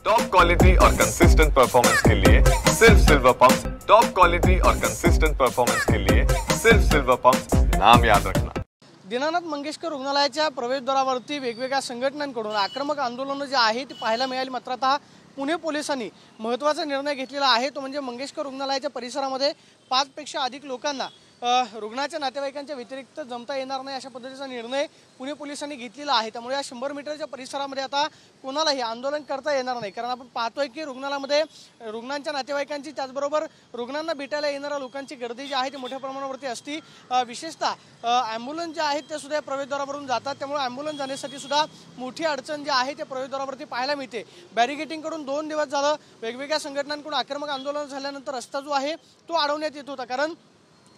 Top quality और consistent performance के लिए सिर्फ सिल्वर पंप्स। टॉप क्वालिटी और कंसिस्टेंट परफॉर्मेंस के लिए सिर्फ सिल्वर पंप्स, नाम याद रखना। दीनानाथ मंगेशकर रुग्णालयाच्या प्रवेशद्वारावरती वेगवेगळ्या संघटनांकडून आक्रमक आंदोलन जे आहे ते पाहायला मिळाली। मात्र आता पुणे पोलिसांनी महत्त्वाचा निर्णय घेतलेला आहे, तो म्हणजे मंगेशकर रुग्णालयाच्या परिसरामध्ये 5 पेक्षा अधिक लोकांना रुग्णाच्या नातेवाईकांच्या व्यतिरिक्त जमता येणार नाही अशा पद्धतीचा निर्णय पुणे पोलिसांनी घेतलेला आहे। त्यामुळे या 100 मीटरच्या परिसरामध्ये आता कोणालाही आंदोलन करता येणार नाही, कारण आपण पाहतोय की रुग्णालयामध्ये रुग्णांच्या नातेवाईकांची त्याचबरोबर रुग्णांना भेटायला येणाऱ्या लोकांची गर्दी जी आहे ती मोठ्या प्रमाणावरती असती। विशेषतः ॲम्ब्युलन्स जे आहेत ते सुद्धा प्रवेशद्वारावरून जातात, त्यामुळे ॲम्ब्युलन्स जाण्यासाठी सुद्धा मोठी अडचण जी आहे ते प्रवेशद्वारावरती पाहायला मिळते। बॅरिगेटिंगकडून 2 दिवस झालं वेगवेगळ्या संघटनांकडून आक्रमक आंदोलन झाल्यानंतर रस्ता जो आहे तो अडवण्यात येत होता, कारण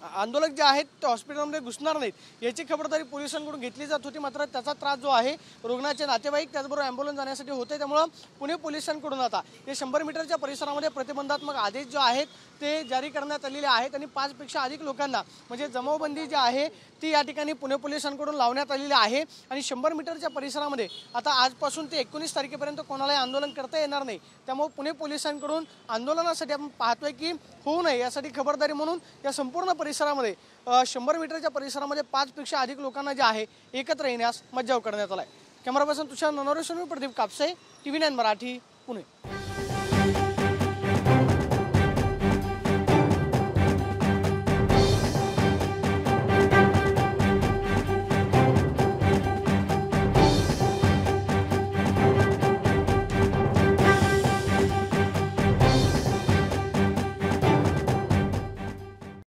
आंदोलक जे आहेत ते हॉस्पिटलमध्ये घुसणार नाहीत याची खबरदारी पोलिसांकडून घेतली जात होती। मात्र त्याचा त्रास जो आहे रुग्णाचे नातेवाईक त्याचबरोबर ॲम्ब्युलन्स जाण्यासाठी होते, त्यामुळे पुणे पोलिसांकडून आता या 100 मीटरच्या परिसरामध्ये प्रतिबंधात्मक आदेश जे आहेत ते जारी करण्यात आलेले आहेत आणि 5 पेक्षा अधिक लोकांना म्हणजे जमावबंदी जी आहे ती या ठिकाणी पुणे पोलिसांकडून लावण्यात आलेली आहे। आणि 100 मीटरच्या परिसरामध्ये आता आजपासून ते 19 तारखेपर्यंत कोणालाही आंदोलन करता येणार नाही, त्यामुळे पुणे पोलिसांकडून आंदोलनासाठी आपण पाहतोय की होऊ नये यासाठी खबरदारी म्हणून या संपूर्ण परिसरामध्ये 100 मीटरच्या परिसरामध्ये 5 पेक्षा अधिक लोकांना जे आहे एकत्र येण्यास मज्जाव करण्यात आलाय। कॅमेरा पर्सन तुषार ननवरे, प्रदीप कापसे, TV9 मराठी, पुणे।